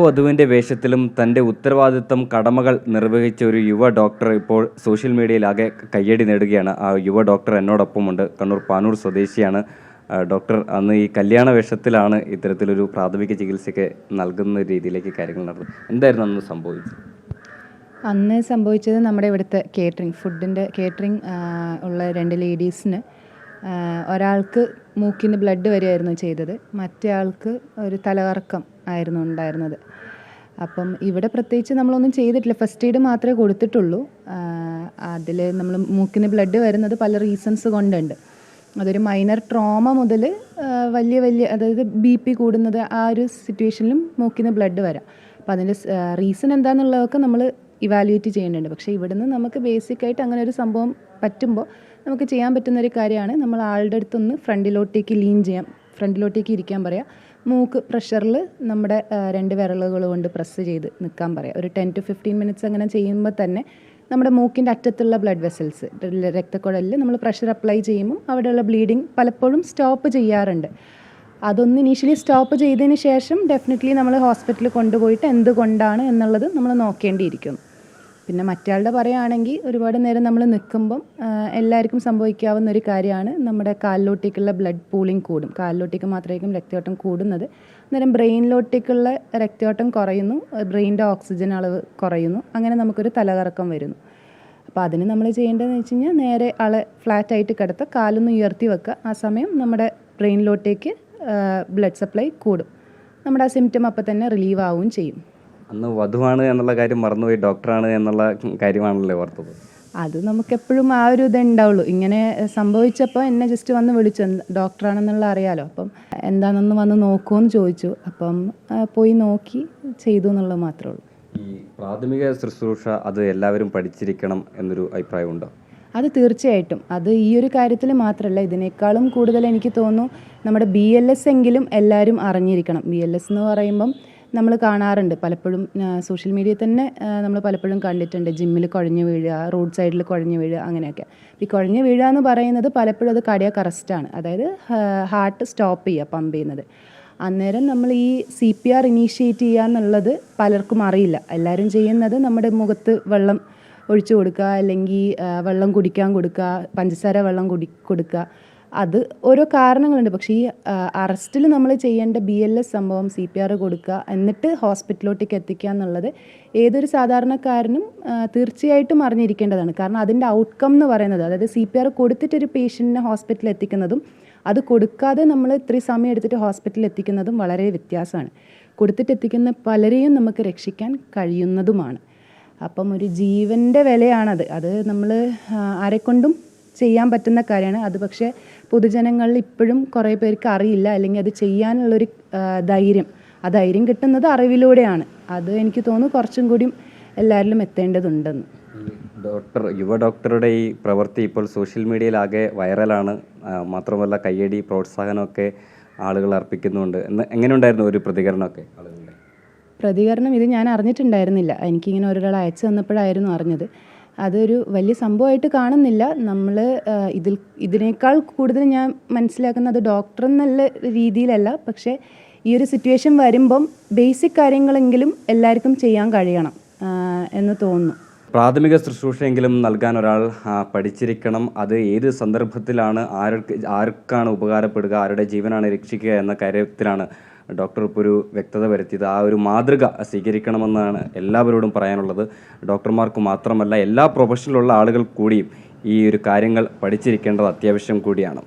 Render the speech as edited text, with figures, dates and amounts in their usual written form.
വധുവിൻ്റെ വേഷത്തിലും തൻ്റെ ഉത്തരവാദിത്തം കടമകൾ നിർവഹിച്ച ഒരു യുവ ഡോക്ടർ ഇപ്പോൾ സോഷ്യൽ മീഡിയയിലാകെ കയ്യടി നേടുകയാണ്. ആ യുവ ഡോക്ടർ എന്നോടൊപ്പമുണ്ട്. കണ്ണൂർ പാനൂർ സ്വദേശിയാണ്. ഡോക്ടർ, അന്ന് ഈ കല്യാണ വേഷത്തിലാണ് ഇത്തരത്തിലൊരു പ്രാഥമിക ചികിത്സയൊക്കെ നൽകുന്ന രീതിയിലേക്ക് കാര്യങ്ങൾ നടന്നത്. എന്തായിരുന്നു അന്ന് സംഭവിച്ചത്? അന്ന് സംഭവിച്ചത് നമ്മുടെ ഇവിടുത്തെ ഫുഡിൻ്റെ കേറ്ററിംഗ് ഉള്ള 2 ലേഡീസിന് ഒരാൾക്ക് മൂക്കിൽ നിന്ന് ബ്ലഡ് വരികയായിരുന്നു ചെയ്തത്, മറ്റേ ആൾക്ക് ഒരു തലകറക്കം ആയിരുന്നു ഉണ്ടായിരുന്നത്. അപ്പം ഇവിടെ പ്രത്യേകിച്ച് നമ്മളൊന്നും ചെയ്തിട്ടില്ല, ഫസ്റ്റ് എയ്ഡ് മാത്രമേ കൊടുത്തിട്ടുള്ളൂ. അതിൽ നമ്മൾ മൂക്കിൽ നിന്ന് ബ്ലഡ് വരുന്നത് പല റീസൺസ് കൊണ്ടുണ്ട്. അതൊരു മൈനർ ട്രോമ മുതൽ വലിയ അതായത് BP കൂടുന്നത് ആ ഒരു സിറ്റുവേഷനിലും മൂക്കിൽ നിന്ന് ബ്ലഡ് വരാം. അപ്പോൾ അതിൻ്റെ റീസൺ എന്താണെന്നുള്ളതൊക്കെ നമ്മൾ ഇവാലുവേറ്റ് ചെയ്യേണ്ടതുണ്ട്. പക്ഷേ ഇവിടുന്ന് നമുക്ക് ബേസിക്കായിട്ട് അങ്ങനെ ഒരു സംഭവം പറ്റുമ്പോൾ നമുക്ക് ചെയ്യാൻ പറ്റുന്നൊരു കാര്യമാണ്, നമ്മൾ ആളുടെ അടുത്തൊന്ന് ഫ്രണ്ടിലോട്ടേക്ക് ഇരിക്കാൻ പറയാം. മൂക്ക് പ്രഷറിൽ നമ്മുടെ 2 വിരലുകൾ കൊണ്ട് പ്രസ് ചെയ്ത് നിൽക്കാൻ പറയാം. ഒരു 10 to 15 minutes അങ്ങനെ ചെയ്യുമ്പോൾ തന്നെ നമ്മുടെ മൂക്കിൻ്റെ അറ്റത്തുള്ള ബ്ലഡ് വെസൽസ് രക്തക്കുഴലിൽ നമ്മൾ പ്രഷർ അപ്ലൈ ചെയ്യുമ്പോൾ അവിടെയുള്ള ബ്ലീഡിങ് പലപ്പോഴും സ്റ്റോപ്പ് ചെയ്യാറുണ്ട്. അതൊന്ന് ഇനീഷ്യലി സ്റ്റോപ്പ് ചെയ്തതിന് ശേഷം ഡെഫിനറ്റ്ലി നമ്മൾ ഹോസ്പിറ്റലിൽ കൊണ്ടുപോയിട്ട് എന്തുകൊണ്ടാണ് എന്നുള്ളത് നമ്മൾ നോക്കേണ്ടിയിരിക്കുന്നു. പിന്നെ മറ്റയാളുടെ പറയുകയാണെങ്കിൽ ഒരുപാട് നേരം നമ്മൾ നിൽക്കുമ്പം എല്ലാവർക്കും സംഭവിക്കാവുന്ന ഒരു കാര്യമാണ്, നമ്മുടെ കാലിലോട്ടേക്കുള്ള ബ്ലഡ് പൂളിങ് കൂടും. കാലിലോട്ടേക്ക് മാത്രമായിരിക്കും രക്തയോട്ടം കൂടുന്നത്. അന്നേരം ബ്രെയിനിലോട്ടേക്കുള്ള രക്തയോട്ടം കുറയുന്നു, ബ്രെയിനിൻ്റെ ഓക്സിജൻ അളവ് കുറയുന്നു, അങ്ങനെ നമുക്കൊരു തലകറക്കം വരുന്നു. അപ്പോൾ അതിന് നമ്മൾ ചെയ്യേണ്ടതെന്ന് വെച്ച് കഴിഞ്ഞാൽ നേരെ ആളെ ഫ്ലാറ്റായിട്ട് കിടത്തുക, കാലൊന്ന് ഉയർത്തി വെക്കുക. ആ സമയം നമ്മുടെ ബ്രെയിനിലോട്ടേക്ക് ബ്ലഡ് സപ്ലൈ കൂടും. നമ്മുടെ ആ സിംറ്റം അപ്പം തന്നെ റിലീവ് ആവുകയും ചെയ്യും. അന്ന് വധുവാണ് എന്നുള്ള കാര്യം മറന്നുപോയി, ഡോക്ടറാണ് എന്നുള്ള കാര്യമാണല്ലോ ഓർത്തത്. അത് നമുക്കെപ്പോഴും ആ ഒരു ഇതേ ഉണ്ടാവുള്ളൂ. ഇങ്ങനെ സംഭവിച്ചപ്പോൾ എന്നെ ജസ്റ്റ് വന്ന് വിളിച്ചു, ഡോക്ടറാണെന്നുള്ള അറിയാലോ, അപ്പം എന്താണെന്ന് വന്ന് നോക്കുമെന്ന് ചോദിച്ചു. അപ്പം പോയി നോക്കി ചെയ്തു എന്നുള്ളത് മാത്രമേ ഉള്ളൂ. ഈ പ്രാഥമിക ശുശ്രൂഷ അത് എല്ലാവരും പഠിച്ചിരിക്കണം എന്നൊരു അഭിപ്രായമുണ്ടോ? അത് തീർച്ചയായിട്ടും. അത് ഈ ഒരു കാര്യത്തിൽ മാത്രമല്ല, ഇതിനേക്കാളും കൂടുതൽ എനിക്ക് തോന്നുന്നു നമ്മുടെ BLS എങ്കിലും എല്ലാവരും അറിഞ്ഞിരിക്കണം. BLS എന്ന് പറയുമ്പം നമ്മൾ കാണാറുണ്ട് പലപ്പോഴും, സോഷ്യൽ മീഡിയയിൽ തന്നെ നമ്മൾ പലപ്പോഴും കണ്ടിട്ടുണ്ട്, ജിമ്മിൽ കുഴഞ്ഞു വീഴുക, റോഡ് സൈഡിൽ കുഴഞ്ഞു വീഴുക, അങ്ങനെയൊക്കെ. ഈ കുഴഞ്ഞു വീഴുക എന്ന് പറയുന്നത് പലപ്പോഴും അത് കാർഡിയാക് അറസ്റ്റാണ്, അതായത് ഹാർട്ട് സ്റ്റോപ്പ് ചെയ്യുക, പമ്പ് ചെയ്യുന്നത്. അന്നേരം നമ്മൾ ഈ CPR ഇനീഷ്യേറ്റ് ചെയ്യുക എന്നുള്ളത് പലർക്കും അറിയില്ല. എല്ലാവരും ചെയ്യുന്നത് നമ്മുടെ മുഖത്ത് വെള്ളം ഒഴിച്ചു കൊടുക്കുക, അല്ലെങ്കിൽ വെള്ളം കുടിക്കാൻ കൊടുക്കുക, പഞ്ചസാര വെള്ളം കൊടുക്കുക. അത് ഓരോ കാരണങ്ങളുണ്ട്. പക്ഷേ ഈ അറസ്റ്റിൽ നമ്മൾ ചെയ്യേണ്ട BLS സംഭവം CPR കൊടുക്കുക, എന്നിട്ട് ഹോസ്പിറ്റലിലോട്ടേക്ക് എത്തിക്കുക എന്നുള്ളത് ഏതൊരു സാധാരണക്കാരനും തീർച്ചയായിട്ടും അറിഞ്ഞിരിക്കേണ്ടതാണ്. കാരണം അതിൻ്റെ ഔട്ട്കം എന്ന് പറയുന്നത്, അതായത് CPR കൊടുത്തിട്ടൊരു പേഷ്യൻറ്റിനെ ഹോസ്പിറ്റലിൽ എത്തിക്കുന്നതും അത് കൊടുക്കാതെ നമ്മൾ ഇത്രയും സമയം എടുത്തിട്ട് ഹോസ്പിറ്റലിൽ എത്തിക്കുന്നതും വളരെ വ്യത്യാസമാണ്. കൊടുത്തിട്ട് എത്തിക്കുന്ന പലരെയും നമുക്ക് രക്ഷിക്കാൻ കഴിയുന്നതുമാണ്. അപ്പം ഒരു ജീവൻ്റെ വിലയാണത്. അത് നമ്മൾ ആരെക്കൊണ്ടും ചെയ്യാൻ പറ്റുന്ന കാര്യമാണ്. അത് പക്ഷേ പൊതുജനങ്ങളിൽ ഇപ്പോഴും കുറേ പേർക്ക് അറിയില്ല, അല്ലെങ്കിൽ അത് ചെയ്യാനുള്ളൊരു ധൈര്യം കിട്ടുന്നത് അറിവിലൂടെയാണ്. അത് എനിക്ക് തോന്നുന്നു കുറച്ചും കൂടിയും എല്ലാവരിലും എത്തേണ്ടതുണ്ടെന്ന്. യുവ ഡോക്ടറുടെ ഈ പ്രവൃത്തി ഇപ്പോൾ സോഷ്യൽ മീഡിയയിലാകെ വൈറലാണ്. മാത്രമല്ല കയ്യടി പ്രോത്സാഹനമൊക്കെ ആളുകൾ അർപ്പിക്കുന്നുണ്ട്. എങ്ങനെയുണ്ടായിരുന്നു ഒരു പ്രതികരണമൊക്കെ ആളുകളുടെ? പ്രതികരണം ഇത് ഞാൻ അറിഞ്ഞിട്ടുണ്ടായിരുന്നില്ല. എനിക്കിങ്ങനെ ഒരാൾ അയച്ചു തന്നപ്പോഴായിരുന്നു അറിഞ്ഞത്. അതൊരു വലിയ സംഭവമായിട്ട് കാണുന്നില്ല. നമ്മൾ ഇതിനേക്കാൾ കൂടുതൽ ഞാൻ മനസ്സിലാക്കുന്നത് ഡോക്ടർ എന്നുള്ള രീതിയിലല്ല, പക്ഷേ ഈ ഒരു സിറ്റുവേഷൻ വരുമ്പം ബേസിക് കാര്യങ്ങളെങ്കിലും എല്ലാവർക്കും ചെയ്യാൻ കഴിയണം എന്ന് തോന്നുന്നു. പ്രാഥമിക ശുശ്രൂഷയെങ്കിലും നൽകാൻ ഒരാൾ പഠിച്ചിരിക്കണം. അത് ഏത് സന്ദർഭത്തിലാണ് ആർക്കാണ് ഉപകാരപ്പെടുക, ആരുടെ ജീവനാണ് രക്ഷിക്കുക എന്ന കാര്യത്തിലാണ് ഡോക്ടർ ഇപ്പോൾ ഒരു വ്യക്തത വരുത്തിയത്. ആ ഒരു മാതൃക സ്വീകരിക്കണമെന്നാണ് എല്ലാവരോടും പറയാനുള്ളത്. ഡോക്ടർമാർക്ക് മാത്രമല്ല, എല്ലാ പ്രൊഫഷനിലുള്ള ആളുകൾ കൂടിയും ഈ ഒരു കാര്യങ്ങൾ പഠിച്ചിരിക്കേണ്ടത് അത്യാവശ്യം കൂടിയാണ്.